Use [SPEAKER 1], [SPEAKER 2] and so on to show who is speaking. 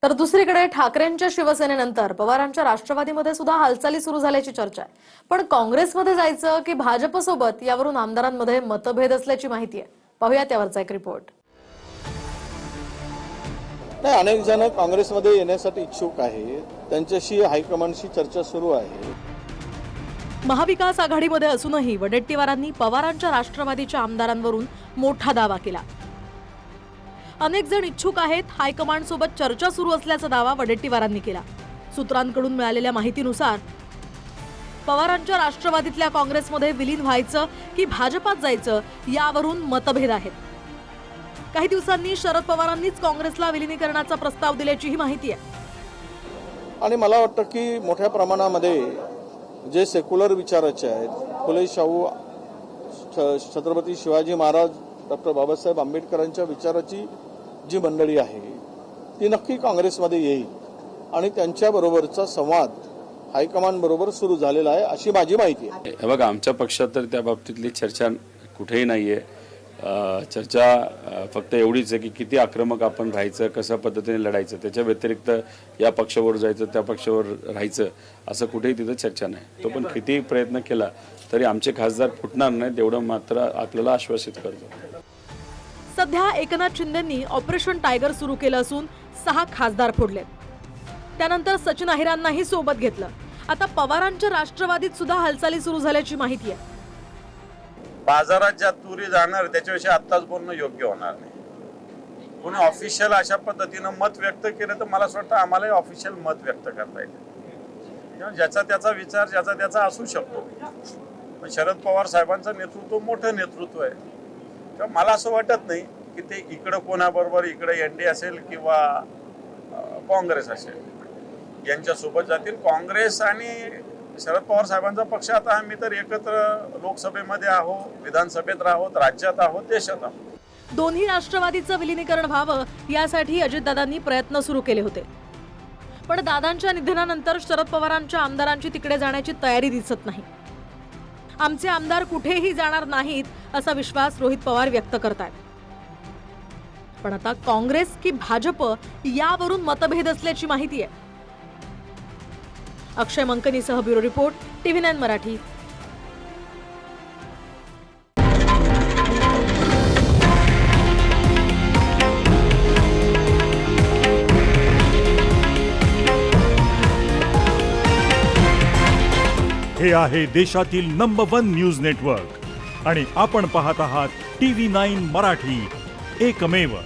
[SPEAKER 1] तर दुसरीकडे ठाकरेंच्या शिवसेनेनंतर पवारांच्या राष्ट्रवादीमध्ये सुद्धा हालचाली सुरू झाल्याची चर्चा आहे। पण काँग्रेसमध्ये जायचं की भाजपसोबत यावरून आमदारांमध्ये मतभेद असल्याची माहिती आहे। पाहूयात त्यावरचा एक रिपोर्ट।
[SPEAKER 2] नाही, अनेक जण काँग्रेसमध्ये येण्यासाठी इच्छुक आहेत, त्यांच्याशी हायकमांडशी चर्चा सुरू आहे।
[SPEAKER 1] महाविकास आघाडीमध्ये असूनही वडेट्टीवारांनी पवारांच्या राष्ट्रवादीच्या आमदारांवरून मोठा दावा केला। अनेक जण इच्छुक आहेत, हायकमांड सोबत चर्चा सुरू असल्याचा दावा वडेट्टीवारांनी केला। सूत्रांकडून मिळालेल्या माहितीनुसार पवारांच्या राष्ट्रवादीतल्या काँग्रेसमध्ये विलीन व्हायचं की भाजपात जायचं यावरून मतभेद आहेत। काही दिवसांनी शरद पवारांनीच काँग्रेसला विलीनीकरणाचा प्रस्ताव दिल्याचीही माहिती आहे।
[SPEAKER 2] आणि मला वाटतं की मोठ्या प्रमाणामध्ये जे सेक्युलर विचाराचे आहेत, फुले शाहू, छत्रपती शिवाजी महाराज, डॉक्टर बाबासाहेब आंबेडकरांच्या विचाराची जी मंडळी आहे ती नक्की काँग्रेसमध्ये येईल आणि त्यांच्याबरोबरचा संवाद हायकमांड बरोबर सुरू झालेला आहे अशी माझी माहिती आहे।
[SPEAKER 3] हे बघा, आमच्या पक्षात तर त्या बाबतीतली चर्चा कुठेही नाहीये। चर्चा फक्त एवढीच आहे की किती आक्रमक आपण राहायचं, कशा पद्धतीने लढायचं, त्याच्या व्यतिरिक्त या पक्षावर जायचं त्या पक्षावर राहायचं असं कुठेही तिथं चर्चा नाही। तो पण किती प्रयत्न केला तरी आमचे खासदार फुटणार नाहीत एवढं मात्र आपल्याला आश्वासित करतो।
[SPEAKER 1] सध्या एकनाथ शिंदेंनी ऑपरेशन टायगर सुरू केलं असून 6 खासदार फोडलेत। त्यानंतर सचिन अहिरांनाही सोबत घेतलं। आता पवारांच्या राष्ट्रवादीत सुद्धा हालचाली सुरू झाल्याची माहिती आहे।
[SPEAKER 4] बाजारात ज्या तुरी जाणार त्याच्याविषयी आत्ताच बोलणं योग्य होणार नाही। कोणी ऑफिशियल अशा पद्धतीनं मत व्यक्त केलं तर मला असं वाटतं आम्हालाही ऑफिशियल मत व्यक्त करता येईल। ज्याचा त्याचा विचार ज्याचा त्याचा असू शकतो, पण शरद पवार साहेबांचं नेतृत्व मोठं नेतृत्व आहे। तेव्हा मला असं वाटत नाही की ते इकडं कोणाबरोबर, इकडे एनडी असेल किंवा काँग्रेस असेल यांच्यासोबत जातील। काँग्रेस आणि शरद पवार साहेबांचा पक्ष आता आम्ही तर एकत्र लोकसभेमध्ये आहोत, विधानसभेत आहोत, राज्यात आहोत, देशात आहोत।
[SPEAKER 1] दोन्ही राष्ट्रवादीचं विलीनीकरण व्हावं यासाठी अजितदादांनी प्रयत्न सुरू केले होते, पण दादांच्या निधनानंतर शरद पवारांच्या आमदारांची तिकडे जाण्याची तयारी दिसत नाही। आमचे आमदार कुठेही जाणार नाहीत असा विश्वास रोहित पवार व्यक्त करतात। पण आता काँग्रेस की भाजप यावरून मतभेद असल्याची माहिती आहे। अक्षय मंकनीसह ब्युरो रिपोर्ट, TV9 मराठी।
[SPEAKER 5] हे आहे देशातील नंबर 1 न्यूज नेटवर्क आणि आपण पाहत आहात TV9 मराठी, एकमेव।